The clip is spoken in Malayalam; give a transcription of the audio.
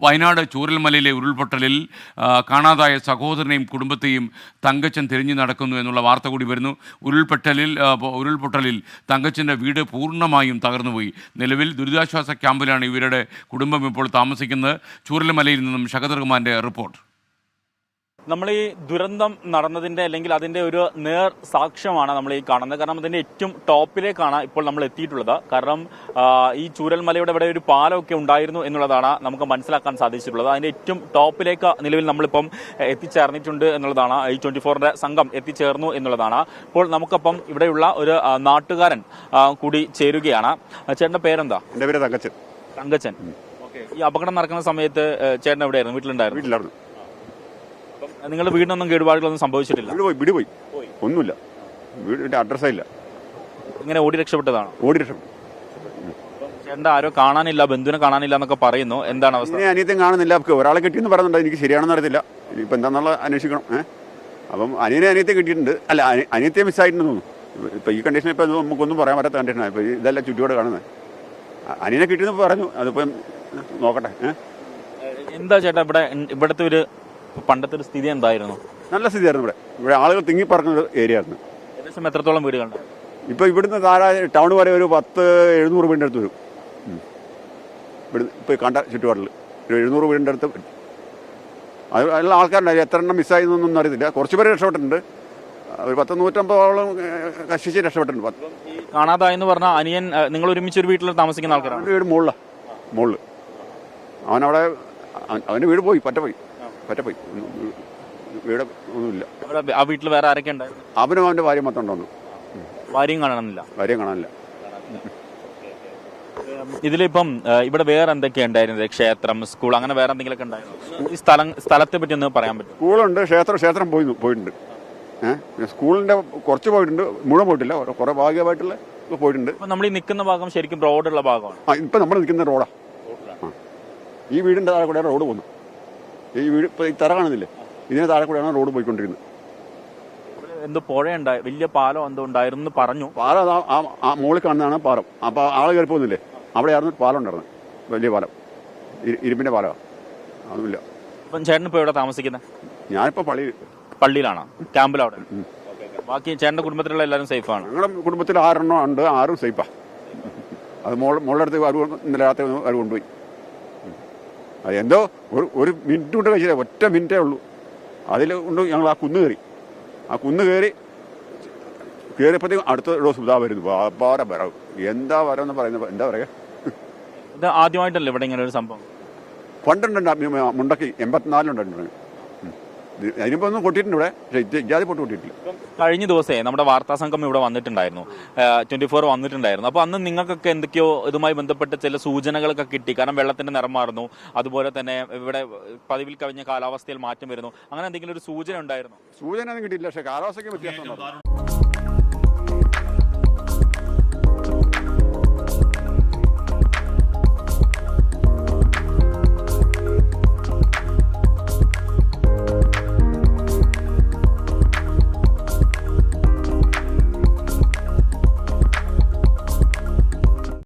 വയനാട് ചൂരൽമലയിലെ ഉരുൾപൊട്ടലിൽ കാണാതായ സഹോദരനെയും കുടുംബത്തെയും തങ്കച്ചൻ തിരഞ്ഞു നടക്കുന്നു എന്നുള്ള വാർത്ത കൂടി വരുന്നു. ഉരുൾപൊട്ടലിൽ തങ്കച്ചൻ്റെ വീട് പൂർണ്ണമായും തകർന്നുപോയി. നിലവിൽ ദുരിതാശ്വാസ ക്യാമ്പിലാണ് ഇവരുടെ കുടുംബം ഇപ്പോൾ താമസിക്കുന്നത്. ചൂരൽമലയിൽ നിന്നും ഷഹദർ റഹ്മാൻ്റെ റിപ്പോർട്ട്. നമ്മൾ ഈ ദുരന്തം നടന്നതിൻ്റെ അല്ലെങ്കിൽ അതിൻ്റെ ഒരു നേർ സാക്ഷ്യമാണ് നമ്മൾ ഈ കാണുന്നത്. കാരണം അതിൻ്റെ ഏറ്റവും ടോപ്പിലേക്കാണ് ഇപ്പോൾ നമ്മൾ എത്തിയിട്ടുള്ളത്. കാരണം ഈ ചൂരൽമലയുടെ ഇവിടെ ഒരു പാലമൊക്കെ ഉണ്ടായിരുന്നു എന്നുള്ളതാണ് നമുക്ക് മനസ്സിലാക്കാൻ സാധിച്ചിട്ടുള്ളത്. അതിൻ്റെ ഏറ്റവും ടോപ്പിലേക്ക് നിലവിൽ നമ്മളിപ്പം എത്തിച്ചേർന്നിട്ടുണ്ട് എന്നുള്ളതാണ്. ഈ 24-ന്റെ സംഘം എത്തിച്ചേർന്നു എന്നുള്ളതാണ്. ഇപ്പോൾ നമുക്കപ്പം ഇവിടെയുള്ള ഒരു നാട്ടുകാരൻ കൂടി ചേരുകയാണ്. ചേട്ടൻ്റെ പേരെന്താ? എൻ്റെ പേര് തങ്കച്ചൻ. തങ്കച്ചൻ, ഓക്കെ. ഈ അപകടം നടക്കുന്ന സമയത്ത് ചേട്ടൻ എവിടെയായിരുന്നു? വീട്ടിലുണ്ടായിരുന്നു. നിങ്ങളുടെ വീടിനൊന്നും കേടുപാടുകളൊന്നും സംഭവിച്ചിട്ടില്ല? വീട് പോയി ഒന്നുമില്ല. വീടിന്റെ അഡ്രസ്സേ ഇല്ല. ഇങ്ങനെ ഓടി രക്ഷപ്പെട്ടതാണ്? ഓടി രക്ഷപ്പെട്ടു. ചേട്ടൻ്റെ ആരോ കാണാനില്ല, ബന്ധുവിനെ കാണാനില്ല എന്നൊക്കെ പറയുന്നു. എന്താണ് അവസ്ഥ? അനിയത്തെയും കാണുന്നില്ല. ഒരാളെ കിട്ടിയെന്ന് പറയുന്നുണ്ട്. എനിക്ക് ശരിയാണെന്ന് അറിയത്തില്ല. ഇനിയിപ്പോൾ എന്താണെന്നുള്ള അന്വേഷിക്കണം. അപ്പം അനിയത്തെ കിട്ടിയിട്ടുണ്ട്. അല്ല, അനിയത്തെ മിസ്സായിട്ടുണ്ടെന്ന് തോന്നുന്നു. ഇപ്പം ഈ കണ്ടീഷനിൽ ഇപ്പം നമുക്കൊന്നും പറയാൻ പറ്റാത്ത കണ്ടീഷനാണ്. ഇപ്പോൾ ഇതെല്ലാം ചുറ്റുപാട് കാണുന്നത്. അനിയനെ കിട്ടിയെന്ന് പറഞ്ഞു. അതിപ്പം നോക്കട്ടെ. എന്താ ചേട്ടാ ഇവിടുത്തെ ഒരു പണ്ടത്തെ ഒരു സ്ഥിതി എന്തായിരുന്നു? നല്ല സ്ഥിതിയായിരുന്നു. ഇവിടെ ആളുകൾ തിങ്ങിപ്പറക്കുന്ന ഏരിയ ആയിരുന്നു. ഏകദേശം എത്രത്തോളം വീടുകളുണ്ട്? ഇപ്പോൾ ഇവിടുന്ന് താഴെ ടൗൺ വരെ ഒരു 700 വീടിൻ്റെ അടുത്ത് വരും. ഇവിടുന്ന് ഇപ്പോൾ കണ്ട ചുറ്റുപാടിൽ ഒരു 700 വീടിൻ്റെ അടുത്ത് വരും. അതിലുള്ള ആൾക്കാരുണ്ടായി. എത്ര എണ്ണം മിസ്സായിരുന്നൊന്നും അറിയത്തില്ല. കുറച്ച് പേര് രക്ഷപ്പെട്ടിട്ടുണ്ട്. ഒരു 150-150ഓളം കഷ്ടിച്ച് രക്ഷപ്പെട്ടിട്ടുണ്ട്. കാണാതായെന്ന് പറഞ്ഞാൽ അനിയൻ നിങ്ങൾ ഒരുമിച്ച് ഒരു വീട്ടിൽ താമസിക്കുന്ന ആൾക്കാരാണ്? വീട് മുകളിൽ. അവനവിടെ അവൻ്റെ വീട് പോയി, പറ്റപ്പോയി. വീട് ഒന്നുമില്ല. ആ വീട്ടിൽ വേറെ ആരൊക്കെ ഉണ്ടായിരുന്നു? അവനും അവൻ്റെ ഭാര്യ മൊത്തം ഉണ്ടോന്നു. ഭാര്യയും കാണാനില്ല. ഇതിലിപ്പം ഇവിടെ വേറെ എന്തൊക്കെയാ ഉണ്ടായിരുന്നത്? ക്ഷേത്രം, സ്കൂൾ, അങ്ങനെ വേറെ എന്തെങ്കിലുമൊക്കെ ഉണ്ടായിരുന്നു? ഈ സ്ഥലത്തെ പറ്റി ഒന്ന് പറയാൻ പറ്റും? സ്കൂളുണ്ട്, ക്ഷേത്രം പോയിട്ടുണ്ട്. സ്കൂളിൻ്റെ കുറച്ച് പോയിട്ടുണ്ട്, മുഴുവൻ പോയിട്ടില്ല. കുറേ ഭാഗമായിട്ടുള്ള പോയിട്ടുണ്ട്. നമ്മൾ ഈ നിൽക്കുന്ന ഭാഗം ശരിക്കും റോഡുള്ള ഭാഗമാണ്. ഇപ്പം നമ്മൾ നിൽക്കുന്ന റോഡാ. ഈ വീടിൻ്റെ താഴെ കൂടെയാണ് റോഡ് പോകുന്നത്. ഈ വീട് ഇപ്പോൾ ഈ തറ കാണുന്നില്ലേ, ഇതിന് താഴെ കൂടെയാണ് റോഡ് പോയിക്കൊണ്ടിരുന്നത്. എന്തോ പുഴയുണ്ടായി, വലിയ പാലം എന്തോ ഉണ്ടായിരുന്നു പറഞ്ഞു. പാലം ആ മുകളിൽ കാണുന്നതാണ് പാലം. അപ്പോൾ ആൾ കയറി പോകുന്നില്ലേ, അവിടെയായിരുന്നു പാലം ഉണ്ടായിരുന്നത്. വലിയ പാലം, ഇരുമ്പിൻ്റെ പാലമാണ്. അതുമില്ല. ഇപ്പം ചേട്ടൻ ഇപ്പോൾ എവിടെ താമസിക്കുന്നത്? ഞാനിപ്പോൾ പള്ളിയിലാണ്, ക്യാമ്പിലവിടെ. ബാക്കി ചേട്ടൻ്റെ കുടുംബത്തിലുള്ള എല്ലാവരും സേഫാണ്? ഞങ്ങളുടെ കുടുംബത്തിൽ 6 എണ്ണം ഉണ്ട്. 6 സേഫാണ്. അത് മോളുടെ അടുത്ത് ഇന്നലെ രാത്രി അവർ കൊണ്ടുപോയി. അതെന്തോ ഒരു മിനിറ്റ് കൊണ്ട് കഴിച്ചില്ല. ഒറ്റ മിനിറ്റേ ഉള്ളൂ. അതിൽ കൊണ്ട് ഞങ്ങൾ ആ കുന്ന് കയറിയപ്പോഴത്തേക്കും അടുത്ത ഡോസ് ഇതാ വരുന്നു. വാപ്പാരെ വരവ്. എന്താ വരവെന്ന് പറയുന്നത്? എന്താ പറയുക? ഇത് ആദ്യമായിട്ടല്ലേ ഇവിടെ ഇങ്ങനെ ഒരു സംഭവം? പണ്ടുണ്ട്, മുണ്ടക്കി 84 അതിനിപ്പോൾ ഒന്നും കൊട്ടിയിട്ടുണ്ട് ഇവിടെ. പക്ഷേ ഇജാതി പൊട്ട് കൊട്ടിയിട്ടില്ല. കഴിഞ്ഞ ദിവസമേ നമ്മുടെ വാർത്താ സംഘം ഇവിടെ വന്നിട്ടുണ്ടായിരുന്നു, 24 വന്നിട്ടുണ്ടായിരുന്നു. അപ്പോൾ അന്ന് നിങ്ങൾക്കൊക്കെ എന്തൊക്കെയോ ഇതുമായി ബന്ധപ്പെട്ട് ചില സൂചനകളൊക്കെ കിട്ടി. കാരണം വെള്ളത്തിന്റെ നിറം മാറുന്നു, അതുപോലെ തന്നെ ഇവിടെ പതിവിൽ കവിഞ്ഞ കാലാവസ്ഥയിൽ മാറ്റം വരുന്നു, അങ്ങനെ എന്തെങ്കിലും ഒരു സൂചന ഉണ്ടായിരുന്നു? സൂചന ഒന്നും കിട്ടിയില്ല. പക്ഷേ കാലാവസ്ഥയ്ക്ക് വ്യത്യാസം.